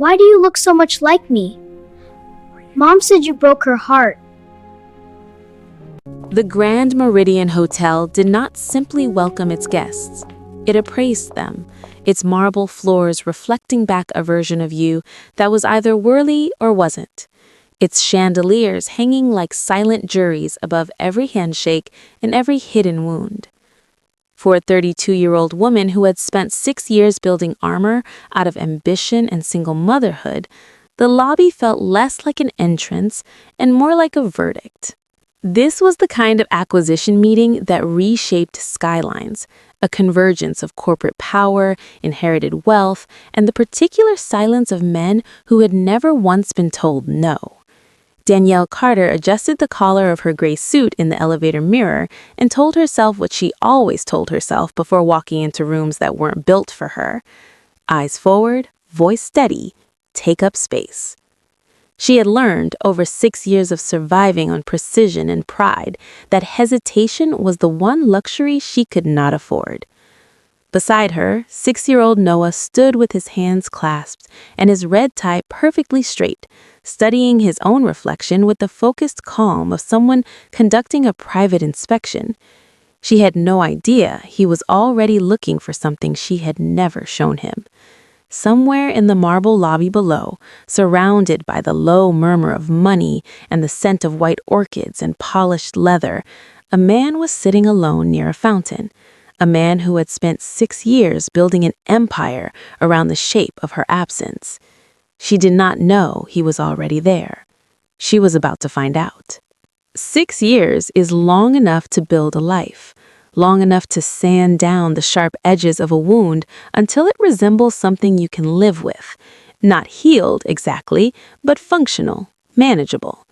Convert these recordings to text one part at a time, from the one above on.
Why do you look so much like me? Mom said you broke her heart. The Grand Meridian Hotel did not simply welcome its guests. It appraised them, its marble floors reflecting back a version of you that was either worthy or wasn't. Its chandeliers hanging like silent juries above every handshake and every hidden wound. For a 32-year-old woman who had spent 6 years building armor out of ambition and single motherhood, the lobby felt less like an entrance and more like a verdict. This was the kind of acquisition meeting that reshaped skylines, a convergence of corporate power, inherited wealth, and the particular silence of men who had never once been told no. Danielle Carter adjusted the collar of her gray suit in the elevator mirror and told herself what she always told herself before walking into rooms that weren't built for her. Eyes forward, voice steady, take up space. She had learned, over 6 years of surviving on precision and pride, that hesitation was the one luxury she could not afford. Beside her, 6-year-old Noah stood with his hands clasped and his red tie perfectly straight, studying his own reflection with the focused calm of someone conducting a private inspection. She had no idea he was already looking for something she had never shown him. Somewhere in the marble lobby below, surrounded by the low murmur of money and the scent of white orchids and polished leather, a man was sitting alone near a fountain, a man who had spent 6 years building an empire around the shape of her absence. She did not know he was already there. She was about to find out. 6 years is long enough to build a life. Long enough to sand down the sharp edges of a wound until it resembles something you can live with. Not healed, exactly, but functional, manageable.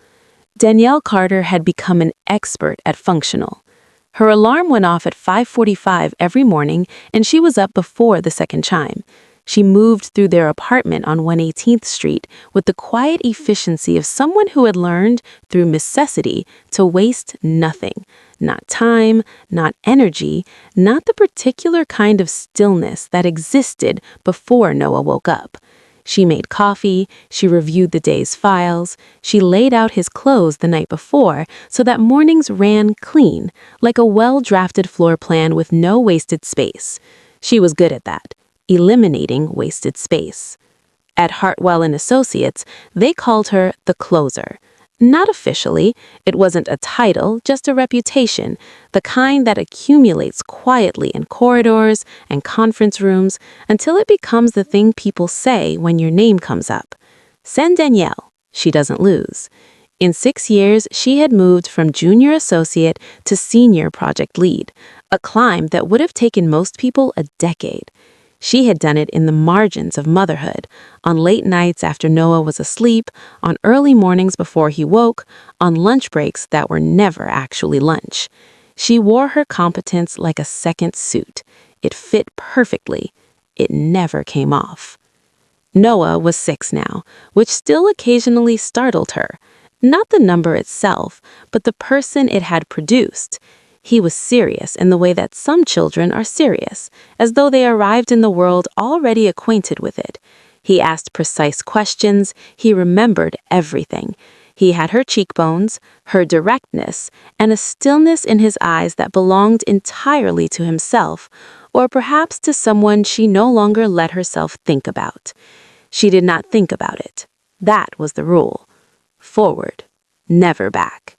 Danielle Carter had become an expert at functional. Her alarm went off at 5:45 every morning, and she was up before the second chime. She moved through their apartment on 118th Street with the quiet efficiency of someone who had learned, through necessity, to waste nothing. Not time, not energy, not the particular kind of stillness that existed before Noah woke up. She made coffee, she reviewed the day's files, she laid out his clothes the night before so that mornings ran clean, like a well-drafted floor plan with no wasted space. She was good at that, eliminating wasted space. At Hartwell and Associates, they called her the closer. Not officially, it wasn't a title, just a reputation, the kind that accumulates quietly in corridors and conference rooms until it becomes the thing people say when your name comes up. Send Danielle. She doesn't lose. In 6 years, she had moved from junior associate to senior project lead, a climb that would have taken most people a decade. She had done it in the margins of motherhood, on late nights after Noah was asleep, on early mornings before he woke, on lunch breaks that were never actually lunch. She wore her competence like a second suit. It fit perfectly. It never came off. Noah was 6 now, which still occasionally startled her. Not the number itself, but the person it had produced. He was serious in the way that some children are serious, as though they arrived in the world already acquainted with it. He asked precise questions, he remembered everything. He had her cheekbones, her directness, and a stillness in his eyes that belonged entirely to himself, or perhaps to someone she no longer let herself think about. She did not think about it. That was the rule. Forward, never back.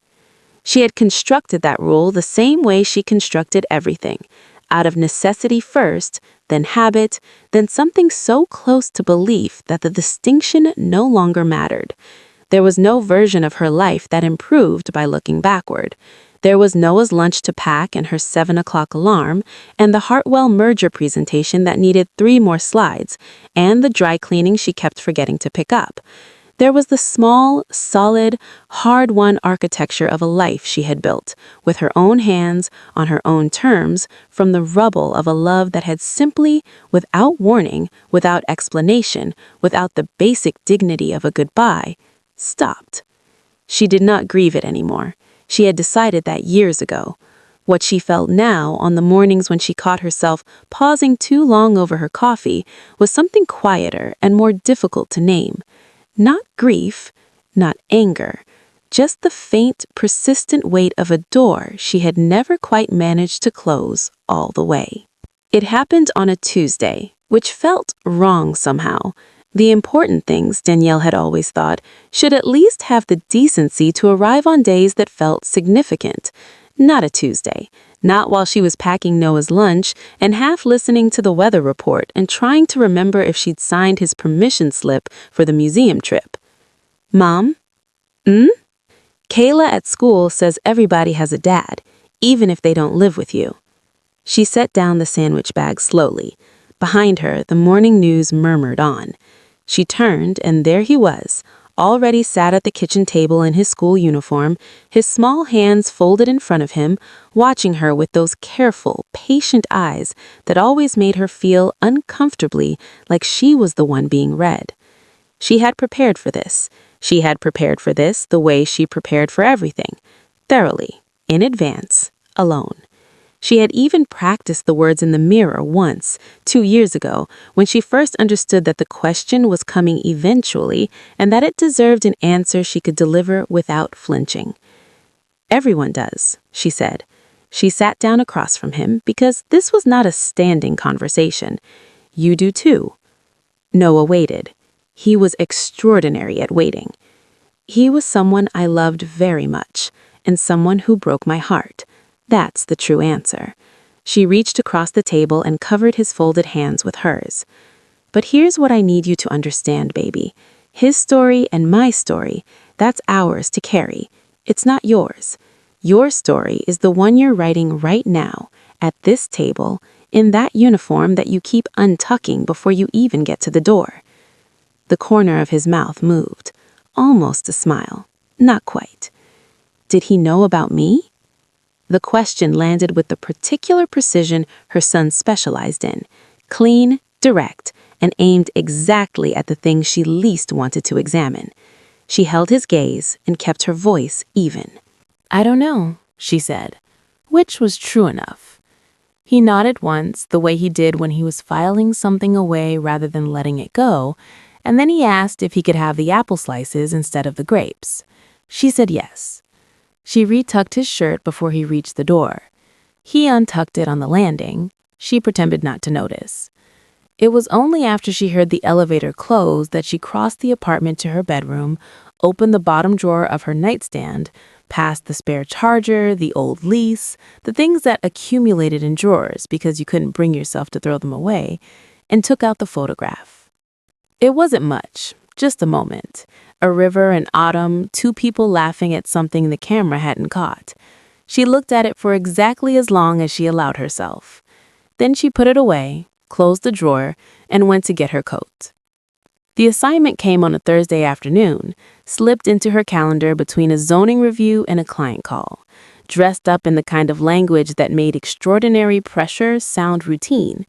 She had constructed that rule the same way she constructed everything, out of necessity first, then habit, then something so close to belief that the distinction no longer mattered. There was no version of her life that improved by looking backward. There was Noah's lunch to pack and her 7 o'clock alarm, and the Hartwell merger presentation that needed 3 more slides, and the dry cleaning she kept forgetting to pick up. There was the small, solid, hard-won architecture of a life she had built, with her own hands, on her own terms, from the rubble of a love that had simply, without warning, without explanation, without the basic dignity of a goodbye, stopped. She did not grieve it anymore. She had decided that years ago. What she felt now, on the mornings when she caught herself pausing too long over her coffee, was something quieter and more difficult to name. Not grief, not anger, just the faint, persistent weight of a door she had never quite managed to close all the way. It happened on a Tuesday, which felt wrong somehow. The important things, Danielle had always thought, should at least have the decency to arrive on days that felt significant. Not a Tuesday. Not while she was packing Noah's lunch and half listening to the weather report and trying to remember if she'd signed his permission slip for the museum trip. Mom? Kayla at school says everybody has a dad, even if they don't live with you. She set down the sandwich bag slowly. Behind her, the morning news murmured on. She turned, and there he was, already sat at the kitchen table in his school uniform, his small hands folded in front of him, watching her with those careful, patient eyes that always made her feel uncomfortably like she was the one being read. She had prepared for this. She had prepared for this the way she prepared for everything, thoroughly, in advance, alone. She had even practiced the words in the mirror once, 2 years ago, when she first understood that the question was coming eventually and that it deserved an answer she could deliver without flinching. Everyone does, she said. She sat down across from him because this was not a standing conversation. You do too. Noah waited. He was extraordinary at waiting. He was someone I loved very much, and someone who broke my heart. That's the true answer. She reached across the table and covered his folded hands with hers. But here's what I need you to understand, baby. His story and my story, that's ours to carry. It's not yours. Your story is the one you're writing right now, at this table, in that uniform that you keep untucking before you even get to the door. The corner of his mouth moved. Almost a smile. Not quite. Did he know about me? The question landed with the particular precision her son specialized in. Clean, direct, and aimed exactly at the thing she least wanted to examine. She held his gaze and kept her voice even. I don't know, she said, which was true enough. He nodded once, the way he did when he was filing something away rather than letting it go, and then he asked if he could have the apple slices instead of the grapes. She said yes. She retucked his shirt before he reached the door. He untucked it on the landing. She pretended not to notice. It was only after she heard the elevator close that she crossed the apartment to her bedroom, opened the bottom drawer of her nightstand, passed the spare charger, the old lease, the things that accumulated in drawers because you couldn't bring yourself to throw them away, and took out the photograph. It wasn't much, just a moment. A river and autumn, 2 people laughing at something the camera hadn't caught. She looked at it for exactly as long as she allowed herself. Then she put it away, closed the drawer, and went to get her coat. The assignment came on a Thursday afternoon, slipped into her calendar between a zoning review and a client call, dressed up in the kind of language that made extraordinary pressure sound routine.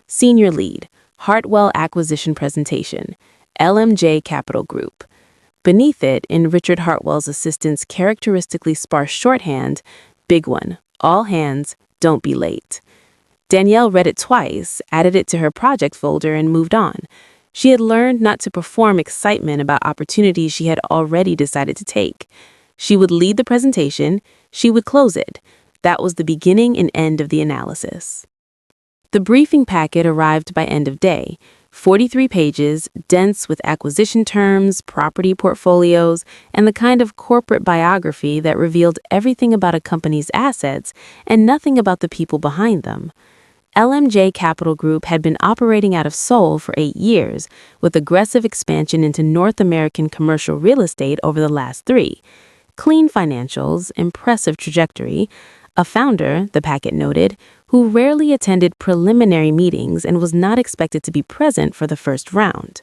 Senior lead, Hartwell Acquisition Presentation, LMJ Capital Group. Beneath it, in Richard Hartwell's assistant's characteristically sparse shorthand, big one, all hands, don't be late. Danielle read it twice, added it to her project folder, and moved on. She had learned not to perform excitement about opportunities she had already decided to take. She would lead the presentation, she would close it. That was the beginning and end of the analysis. The briefing packet arrived by end of day, 43 pages, dense with acquisition terms, property portfolios, and the kind of corporate biography that revealed everything about a company's assets and nothing about the people behind them. LMJ Capital Group had been operating out of Seoul for 8 years, with aggressive expansion into North American commercial real estate over the last 3. Clean financials, impressive trajectory. A founder, the packet noted, who rarely attended preliminary meetings and was not expected to be present for the first round.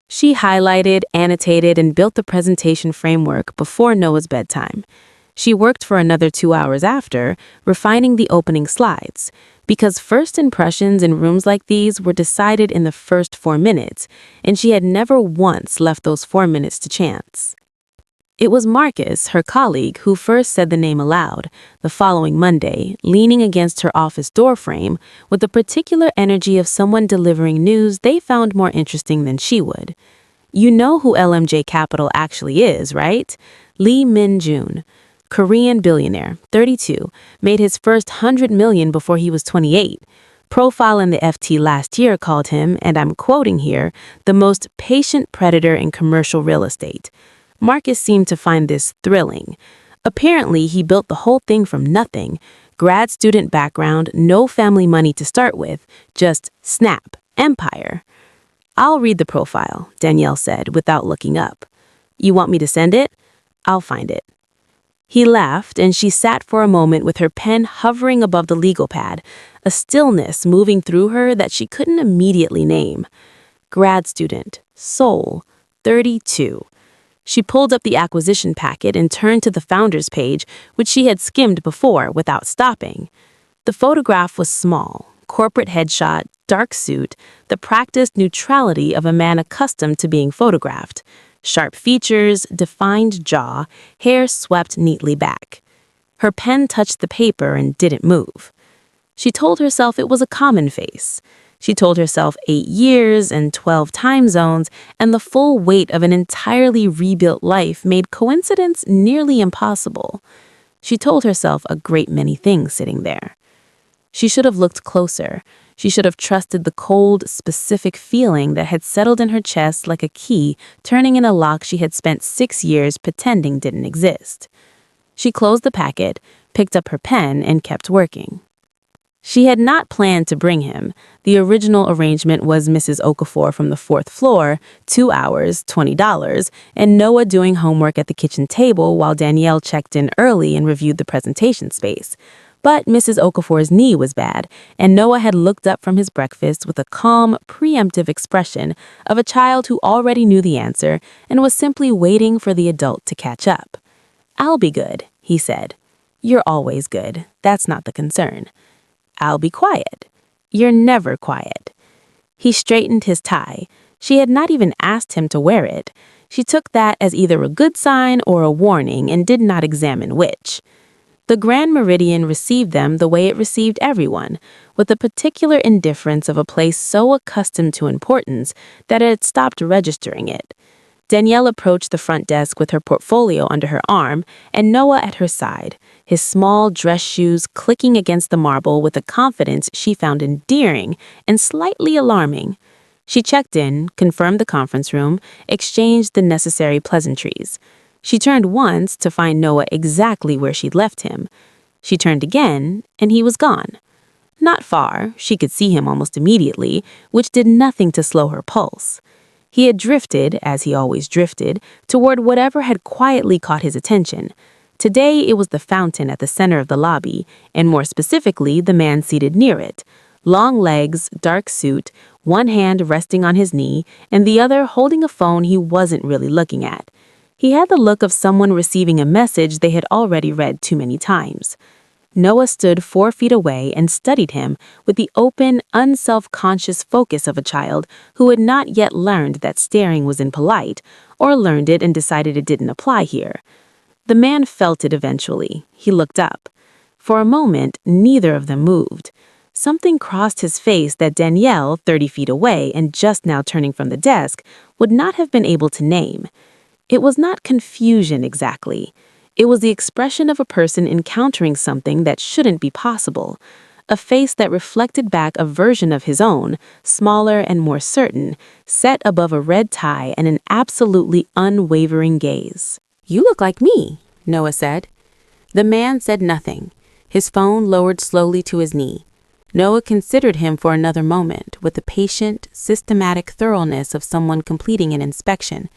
She highlighted, annotated, and built the presentation framework before Noah's bedtime. She worked for another 2 hours after, refining the opening slides, because first impressions in rooms like these were decided in the first 4 minutes, and she had never once left those 4 minutes to chance. It was Marcus, her colleague, who first said the name aloud, the following Monday, leaning against her office doorframe with the particular energy of someone delivering news they found more interesting than she would. You know who LMJ Capital actually is, right? Lee Min-jun, Korean billionaire, 32, made his first $100 million before he was 28. Profile in the FT last year called him, and I'm quoting here, the most patient predator in commercial real estate. Marcus seemed to find this thrilling. Apparently, he built the whole thing from nothing. Grad student background, no family money to start with, just snap, empire. I'll read the profile, Danielle said without looking up. You want me to send it? I'll find it. He laughed, and she sat for a moment with her pen hovering above the legal pad, a stillness moving through her that she couldn't immediately name. Grad student, Seoul, 32. She pulled up the acquisition packet and turned to the founder's page, which she had skimmed before without stopping. The photograph was small, corporate headshot, dark suit, the practiced neutrality of a man accustomed to being photographed. Sharp features, defined jaw, hair swept neatly back. Her pen touched the paper and didn't move. She told herself it was a common face. She told herself 8 years and 12 time zones and the full weight of an entirely rebuilt life made coincidence nearly impossible. She told herself a great many things sitting there. She should have looked closer. She should have trusted the cold, specific feeling that had settled in her chest like a key turning in a lock she had spent 6 years pretending didn't exist. She closed the packet, picked up her pen, and kept working. She had not planned to bring him. The original arrangement was Mrs. Okafor from the 4th floor, 2 hours, $20, and Noah doing homework at the kitchen table while Danielle checked in early and reviewed the presentation space. But Mrs. Okafor's knee was bad, and Noah had looked up from his breakfast with a calm, preemptive expression of a child who already knew the answer and was simply waiting for the adult to catch up. "I'll be good," he said. "You're always good. That's not the concern." "I'll be quiet." "You're never quiet." He straightened his tie. She had not even asked him to wear it. She took that as either a good sign or a warning and did not examine which. The Grand Meridian received them the way it received everyone, with the particular indifference of a place so accustomed to importance that it had stopped registering it. Danielle approached the front desk with her portfolio under her arm and Noah at her side, his small dress shoes clicking against the marble with a confidence she found endearing and slightly alarming. She checked in, confirmed the conference room, exchanged the necessary pleasantries. She turned once to find Noah exactly where she'd left him. She turned again, and he was gone. Not far, she could see him almost immediately, which did nothing to slow her pulse. He had drifted, as he always drifted, toward whatever had quietly caught his attention. Today it was the fountain at the center of the lobby, and more specifically, the man seated near it. Long legs, dark suit, one hand resting on his knee, and the other holding a phone he wasn't really looking at. He had the look of someone receiving a message they had already read too many times. Noah stood 4 feet away and studied him with the open, unself-conscious focus of a child who had not yet learned that staring was impolite, or learned it and decided it didn't apply here. The man felt it eventually. He looked up. For a moment, neither of them moved. Something crossed his face that Danielle, 30 feet away and just now turning from the desk, would not have been able to name. It was not confusion exactly. It was the expression of a person encountering something that shouldn't be possible, a face that reflected back a version of his own, smaller and more certain, set above a red tie and an absolutely unwavering gaze. "You look like me," Noah said. The man said nothing. His phone lowered slowly to his knee. Noah considered him for another moment with the patient, systematic thoroughness of someone completing an inspection.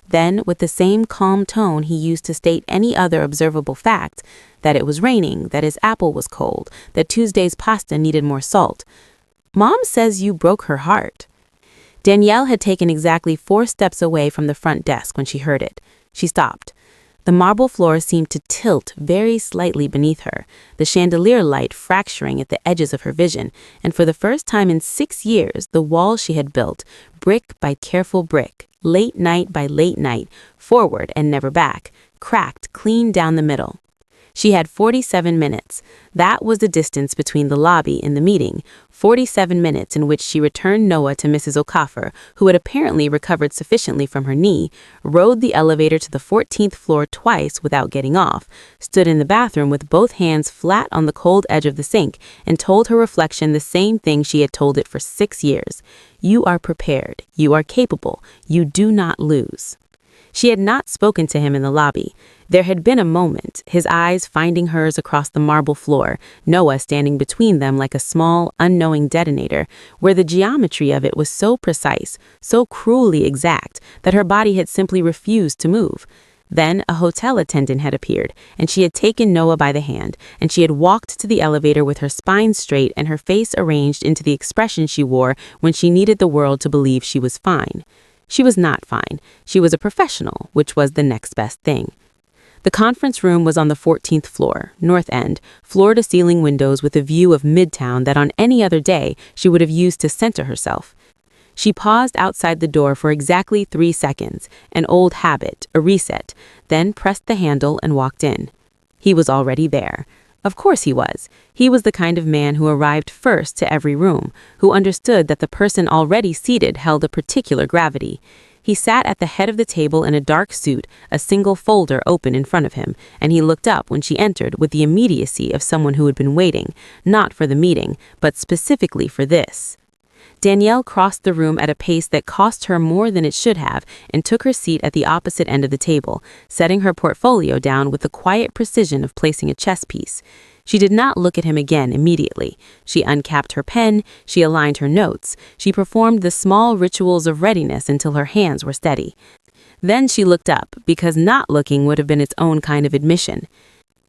Then, with the same calm tone he used to state any other observable fact, that it was raining, that his apple was cold, that Tuesday's pasta needed more salt. "Mom says you broke her heart." Danielle had taken exactly 4 steps away from the front desk when she heard it. She stopped. The marble floor seemed to tilt very slightly beneath her, the chandelier light fracturing at the edges of her vision, and for the first time in 6 years, the wall she had built, brick by careful brick, late night by late night, forward and never back, cracked clean down the middle. She had 47 minutes. That was the distance between the lobby and the meeting, 47 minutes in which she returned Noah to Mrs. Okafor, who had apparently recovered sufficiently from her knee, rode the elevator to the 14th floor twice without getting off, stood in the bathroom with both hands flat on the cold edge of the sink, and told her reflection the same thing she had told it for 6 years. You are prepared. You are capable. You do not lose. She had not spoken to him in the lobby. There had been a moment, his eyes finding hers across the marble floor, Noah standing between them like a small, unknowing detonator, where the geometry of it was so precise, so cruelly exact, that her body had simply refused to move. Then a hotel attendant had appeared, and she had taken Noah by the hand, and she had walked to the elevator with her spine straight and her face arranged into the expression she wore when she needed the world to believe she was fine. She was not fine. She was a professional, which was the next best thing. The conference room was on the 14th floor, north end, floor-to-ceiling windows with a view of Midtown that on any other day she would have used to center herself. She paused outside the door for exactly 3 seconds, an old habit, a reset, then pressed the handle and walked in. He was already there. Of course he was. He was the kind of man who arrived first to every room, who understood that the person already seated held a particular gravity. He sat at the head of the table in a dark suit, a single folder open in front of him, and he looked up when she entered with the immediacy of someone who had been waiting, not for the meeting, but specifically for this. Danielle crossed the room at a pace that cost her more than it should have and took her seat at the opposite end of the table, setting her portfolio down with the quiet precision of placing a chess piece. She did not look at him again immediately. She uncapped her pen, she aligned her notes, she performed the small rituals of readiness until her hands were steady. Then she looked up, because not looking would have been its own kind of admission.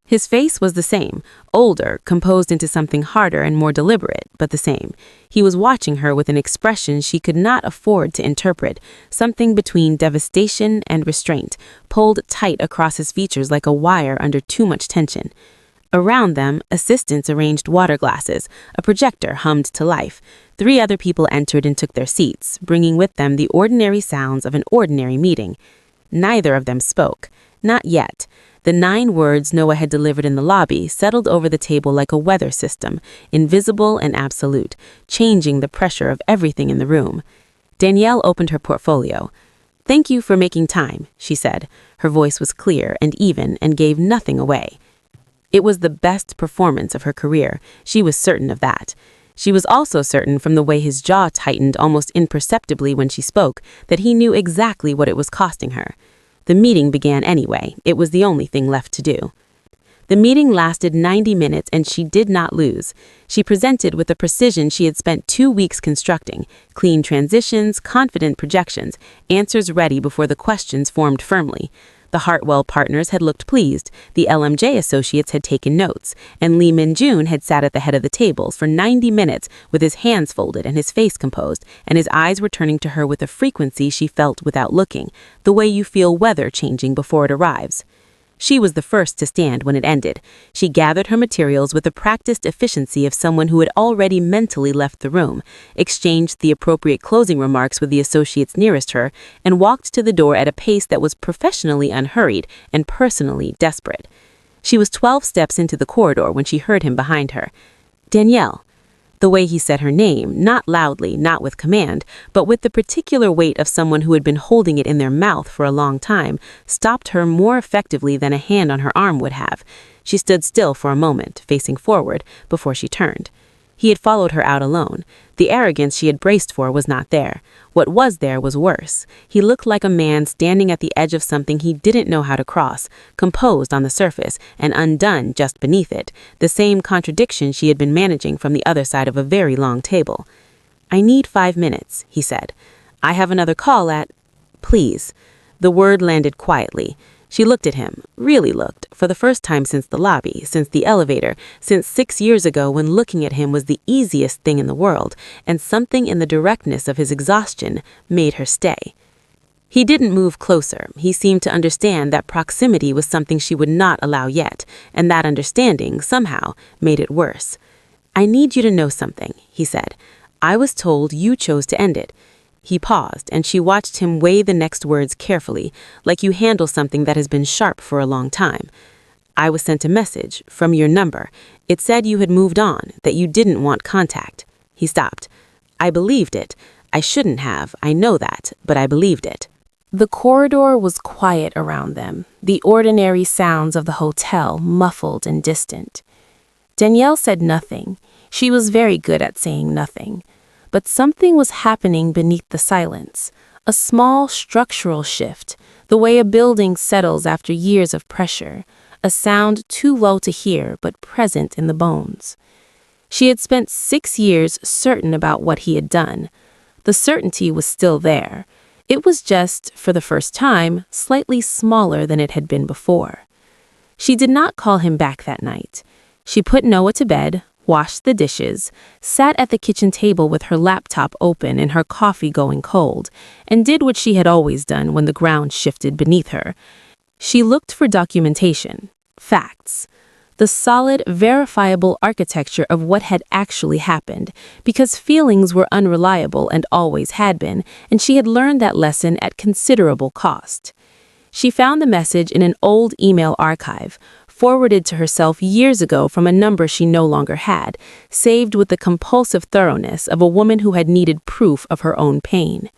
His face was the same, older, composed into something harder and more deliberate, but the same. He was watching her with an expression she could not afford to interpret, something between devastation and restraint, pulled tight across his features like a wire under too much tension. Around them, assistants arranged water glasses, a projector hummed to life. 3 other people entered and took their seats, bringing with them the ordinary sounds of an ordinary meeting. Neither of them spoke. Not yet. The 9 words Noah had delivered in the lobby settled over the table like a weather system, invisible and absolute, changing the pressure of everything in the room. Danielle opened her portfolio. "Thank you for making time," she said. Her voice was clear and even and gave nothing away. It was the best performance of her career. She was certain of that. She was also certain from the way his jaw tightened almost imperceptibly when she spoke that he knew exactly what it was costing her. The meeting began anyway. It was the only thing left to do. The meeting lasted 90 minutes and she did not lose. She presented with the precision she had spent 2 weeks constructing, clean transitions, confident projections, answers ready before the questions formed firmly. The Hartwell partners had looked pleased, the LMJ associates had taken notes, and Lee Min-jun had sat at the head of the tables for 90 minutes with his hands folded and his face composed, and his eyes were turning to her with a frequency she felt without looking, the way you feel weather changing before it arrives. She was the first to stand when it ended. She gathered her materials with the practiced efficiency of someone who had already mentally left the room, exchanged the appropriate closing remarks with the associates nearest her, and walked to the door at a pace that was professionally unhurried and personally desperate. She was 12 steps into the corridor when she heard him behind her. "Danielle." The way he said her name, not loudly, not with command, but with the particular weight of someone who had been holding it in their mouth for a long time, stopped her more effectively than a hand on her arm would have. She stood still for a moment, facing forward, before she turned. He had followed her out alone. The arrogance she had braced for was not there. What was there was worse. He looked like a man standing at the edge of something he didn't know how to cross, composed on the surface and undone just beneath it, the same contradiction she had been managing from the other side of a very long table. "I need 5 minutes," he said. "I have another call at—" "Please." The word landed quietly. She looked at him, really looked, for the first time since the lobby, since the elevator, since 6 years ago when looking at him was the easiest thing in the world, and something in the directness of his exhaustion made her stay. He didn't move closer. He seemed to understand that proximity was something she would not allow yet, and that understanding, somehow, made it worse. "I need you to know something," he said. "I was told you chose to end it. He paused, and she watched him weigh the next words carefully, like you handle something that has been sharp for a long time. I was sent a message from your number. It said you had moved on, that you didn't want contact. He stopped. I believed it. I shouldn't have, I know that, but I believed it. The corridor was quiet around them, the ordinary sounds of the hotel muffled and distant. Danielle said nothing. She was very good at saying nothing. But something was happening beneath the silence, a small structural shift, the way a building settles after years of pressure, a sound too low to hear but present in the bones. She had spent 6 years certain about what he had done. The certainty was still there. It was just, for the first time, slightly smaller than it had been before. She did not call him back that night. She put Noah to bed, washed the dishes, sat at the kitchen table with her laptop open and her coffee going cold, and did what she had always done when the ground shifted beneath her. She looked for documentation, facts, the solid, verifiable architecture of what had actually happened, because feelings were unreliable and always had been, and she had learned that lesson at considerable cost. She found the message in an old email archive, forwarded to herself years ago from a number she no longer had, saved with the compulsive thoroughness of a woman who had needed proof of her own pain.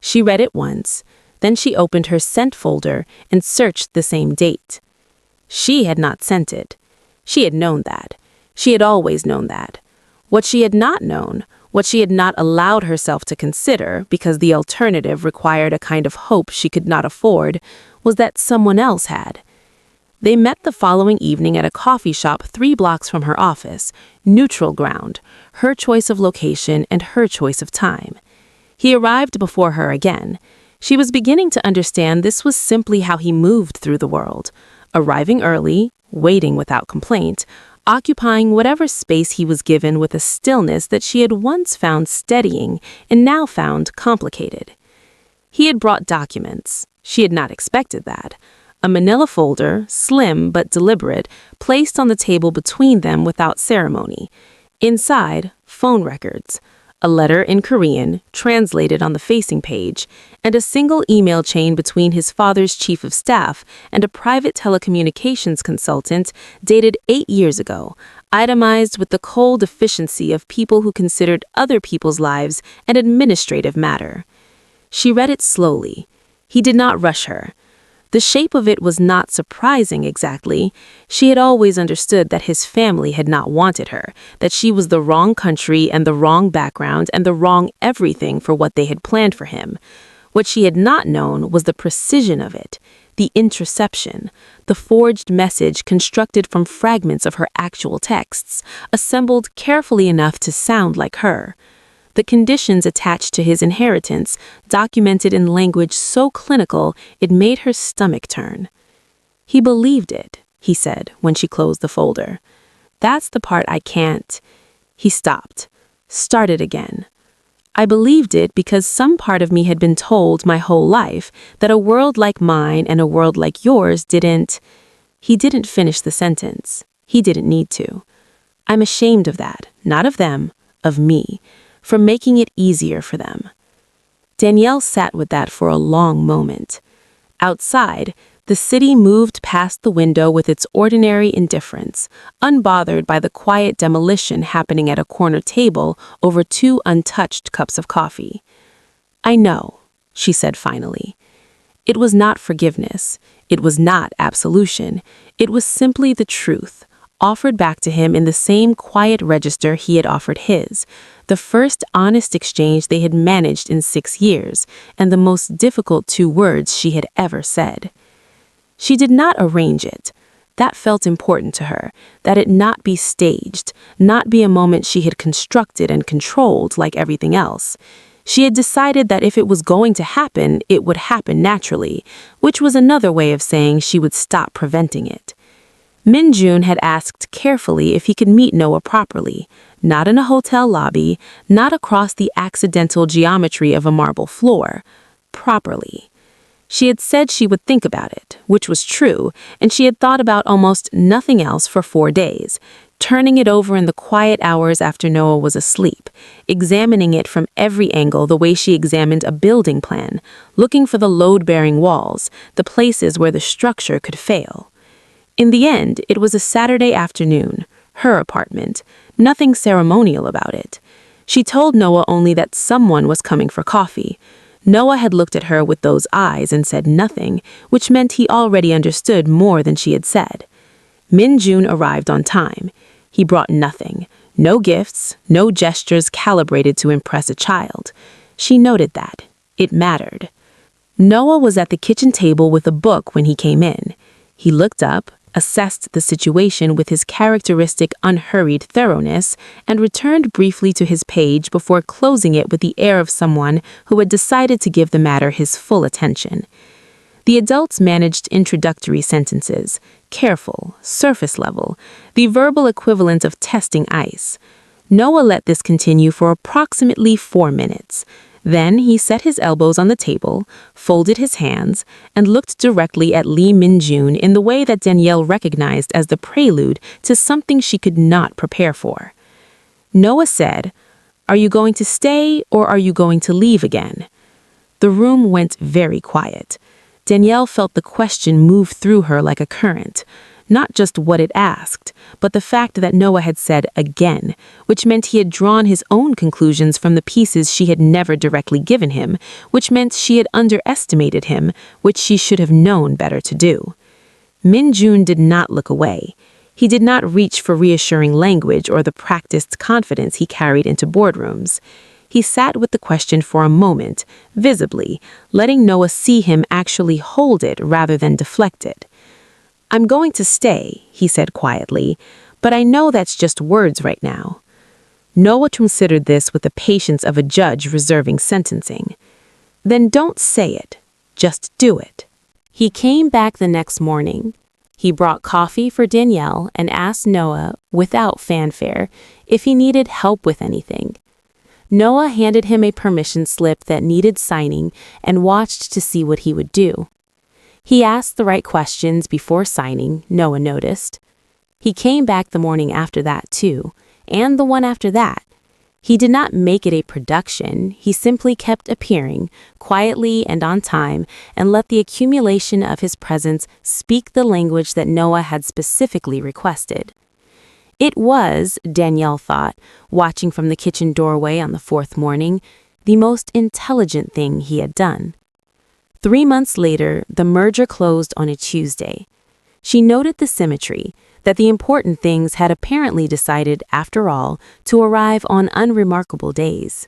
She read it once, then she opened her sent folder and searched the same date. She had not sent it. She had known that. She had always known that. What she had not known, what she had not allowed herself to consider, because the alternative required a kind of hope she could not afford, was that someone else had. They met the following evening at a coffee shop 3 blocks from her office, neutral ground, her choice of location and her choice of time. He arrived before her again. She was beginning to understand this was simply how he moved through the world, arriving early, waiting without complaint, occupying whatever space he was given with a stillness that she had once found steadying and now found complicated. He had brought documents. She had not expected that. A manila folder, slim but deliberate, placed on the table between them without ceremony. Inside, phone records, a letter in Korean, translated on the facing page, and a single email chain between his father's chief of staff and a private telecommunications consultant dated 8 years ago, itemized with the cold efficiency of people who considered other people's lives an administrative matter. She read it slowly. He did not rush her. The shape of it was not surprising exactly. She had always understood that his family had not wanted her, that she was the wrong country and the wrong background and the wrong everything for what they had planned for him. What she had not known was the precision of it, the interception, the forged message constructed from fragments of her actual texts, assembled carefully enough to sound like her. The conditions attached to his inheritance, documented in language so clinical it made her stomach turn. He believed it, he said when she closed the folder. That's the part I can't. He stopped, started again. I believed it because some part of me had been told my whole life that a world like mine and a world like yours didn't. He didn't finish the sentence. He didn't need to. I'm ashamed of that, not of them, of me, for making it easier for them. Danielle sat with that for a long moment. Outside, the city moved past the window with its ordinary indifference, unbothered by the quiet demolition happening at a corner table over 2 untouched cups of coffee. I know, she said finally. It was not forgiveness. It was not absolution. It was simply the truth, offered back to him in the same quiet register he had offered his, the first honest exchange they had managed in 6 years, and the most difficult 2 words she had ever said. She did not arrange it. That felt important to her, that it not be staged, not be a moment she had constructed and controlled like everything else. She had decided that if it was going to happen, it would happen naturally, which was another way of saying she would stop preventing it. Min-Jun had asked carefully if he could meet Noah properly, not in a hotel lobby, not across the accidental geometry of a marble floor, properly. She had said she would think about it, which was true, and she had thought about almost nothing else for 4 days, turning it over in the quiet hours after Noah was asleep, examining it from every angle the way she examined a building plan, looking for the load-bearing walls, the places where the structure could fail. In the end, it was a Saturday afternoon, her apartment, nothing ceremonial about it. She told Noah only that someone was coming for coffee. Noah had looked at her with those eyes and said nothing, which meant he already understood more than she had said. Min-jun arrived on time. He brought nothing. No gifts, no gestures calibrated to impress a child. She noted that. It mattered. Noah was at the kitchen table with a book when he came in. He looked up, assessed the situation with his characteristic unhurried thoroughness, and returned briefly to his page before closing it with the air of someone who had decided to give the matter his full attention. The adults managed introductory sentences, careful, surface level, the verbal equivalent of testing ice. Noah let this continue for approximately 4 minutes. Then he set his elbows on the table, folded his hands, and looked directly at Lee Min-jun in the way that Danielle recognized as the prelude to something she could not prepare for. Noah said, "Are you going to stay or are you going to leave again?" The room went very quiet. Danielle felt the question move through her like a current. Not just what it asked, but the fact that Noah had said again, which meant he had drawn his own conclusions from the pieces she had never directly given him, which meant she had underestimated him, which she should have known better to do. Min-jun did not look away. He did not reach for reassuring language or the practiced confidence he carried into boardrooms. He sat with the question for a moment, visibly, letting Noah see him actually hold it rather than deflect it. "I'm going to stay," he said quietly, "but I know that's just words right now." Noah considered this with the patience of a judge reserving sentencing. "Then don't say it. Just do it." He came back the next morning. He brought coffee for Danielle and asked Noah, without fanfare, if he needed help with anything. Noah handed him a permission slip that needed signing and watched to see what he would do. He asked the right questions before signing, Noah noticed. He came back the morning after that, too, and the one after that. He did not make it a production, he simply kept appearing, quietly and on time, and let the accumulation of his presence speak the language that Noah had specifically requested. It was, Danielle thought, watching from the kitchen doorway on the 4th morning, the most intelligent thing he had done. 3 months later, the merger closed on a Tuesday. She noted the symmetry, that the important things had apparently decided, after all, to arrive on unremarkable days.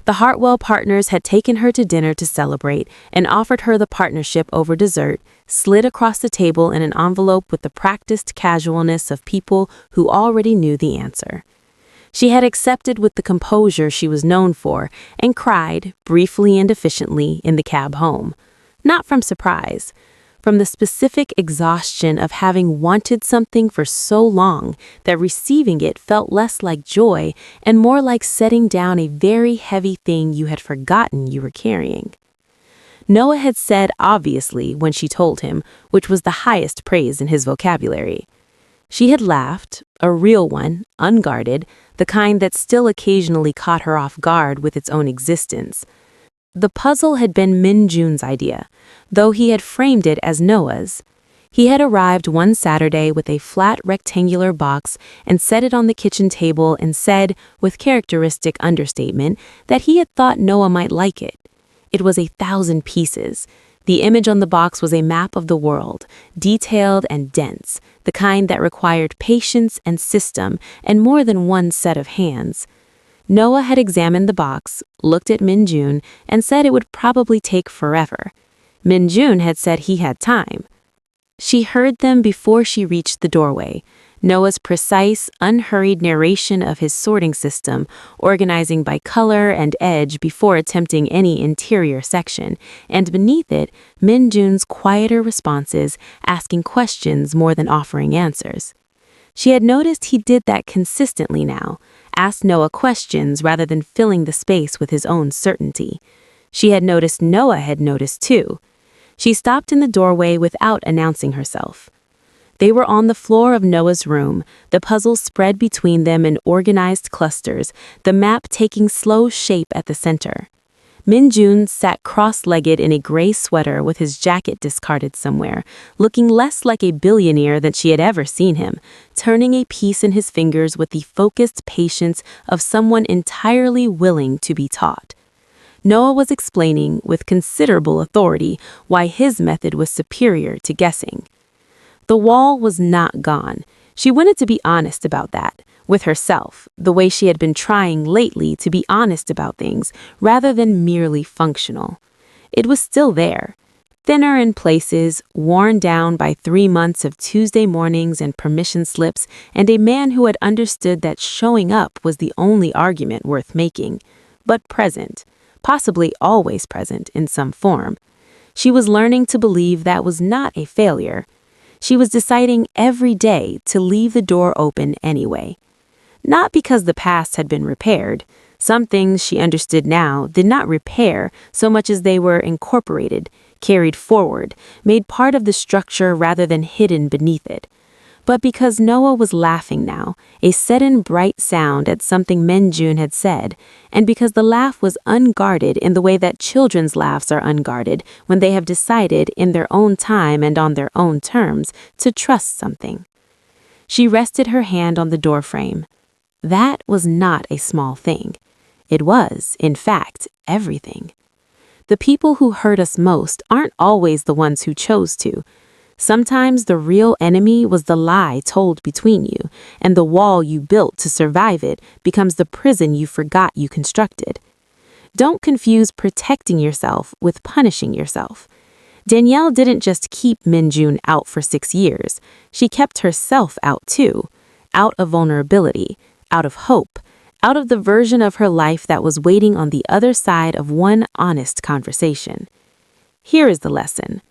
The Hartwell partners had taken her to dinner to celebrate and offered her the partnership over dessert, slid across the table in an envelope with the practiced casualness of people who already knew the answer. She had accepted with the composure she was known for and cried, briefly and efficiently, in the cab home. Not from surprise, from the specific exhaustion of having wanted something for so long that receiving it felt less like joy and more like setting down a very heavy thing you had forgotten you were carrying. Noah had said obviously when she told him, which was the highest praise in his vocabulary. She had laughed, a real one, unguarded, the kind that still occasionally caught her off guard with its own existence. The puzzle had been Min-jun's idea, though he had framed it as Noah's. He had arrived one Saturday with a flat rectangular box and set it on the kitchen table and said, with characteristic understatement, that he had thought Noah might like it. It was 1,000 pieces. The image on the box was a map of the world, detailed and dense, the kind that required patience and system and more than one set of hands. Noah had examined the box, looked at Min-jun, and said it would probably take forever. Min-jun had said he had time. She heard them before she reached the doorway. Noah's precise, unhurried narration of his sorting system, organizing by color and edge before attempting any interior section, and beneath it, Min-jun's quieter responses, asking questions more than offering answers. She had noticed he did that consistently now, asked Noah questions rather than filling the space with his own certainty. She had noticed Noah had noticed too. She stopped in the doorway without announcing herself. They were on the floor of Noah's room, the puzzles spread between them in organized clusters, the map taking slow shape at the center. Min-jun sat cross-legged in a gray sweater with his jacket discarded somewhere, looking less like a billionaire than she had ever seen him, turning a piece in his fingers with the focused patience of someone entirely willing to be taught. Noah was explaining, with considerable authority, why his method was superior to guessing. The wall was not gone. She wanted to be honest about that, with herself, the way she had been trying lately to be honest about things rather than merely functional. It was still there, thinner in places, worn down by 3 months of Tuesday mornings and permission slips, and a man who had understood that showing up was the only argument worth making, but present, possibly always present in some form. She was learning to believe that was not a failure. She was deciding every day to leave the door open anyway. Not because the past had been repaired. Some things she understood now did not repair so much as they were incorporated, carried forward, made part of the structure rather than hidden beneath it. But because Noah was laughing now, a sudden bright sound at something Min-jun had said, and because the laugh was unguarded in the way that children's laughs are unguarded when they have decided in their own time and on their own terms to trust something. She rested her hand on the doorframe. That was not a small thing. It was, in fact, everything. The people who hurt us most aren't always the ones who chose to. Sometimes the real enemy was the lie told between you, and the wall you built to survive it becomes the prison you forgot you constructed. Don't confuse protecting yourself with punishing yourself. Danielle didn't just keep Min-jun out for 6 years. She kept herself out too, out of vulnerability, out of hope, out of the version of her life that was waiting on the other side of one honest conversation. Here is the lesson.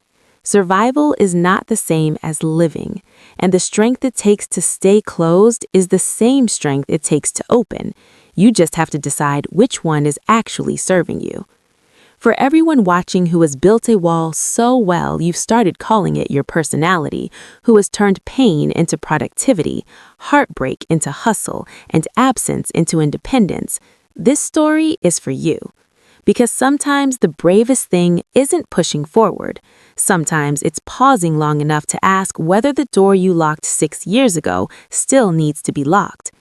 Survival is not the same as living, and the strength it takes to stay closed is the same strength it takes to open. You just have to decide which one is actually serving you. For everyone watching who has built a wall so well you've started calling it your personality, who has turned pain into productivity, heartbreak into hustle, and absence into independence, this story is for you. Because sometimes the bravest thing isn't pushing forward. Sometimes it's pausing long enough to ask whether the door you locked 6 years ago still needs to be locked.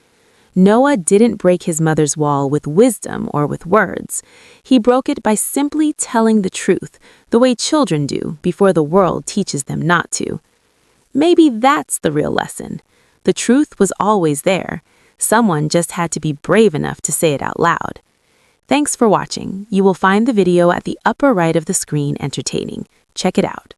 Noah didn't break his mother's wall with wisdom or with words. He broke it by simply telling the truth, the way children do before the world teaches them not to. Maybe that's the real lesson. The truth was always there. Someone just had to be brave enough to say it out loud. Thanks for watching. You will find the video at the upper right of the screen entertaining. Check it out.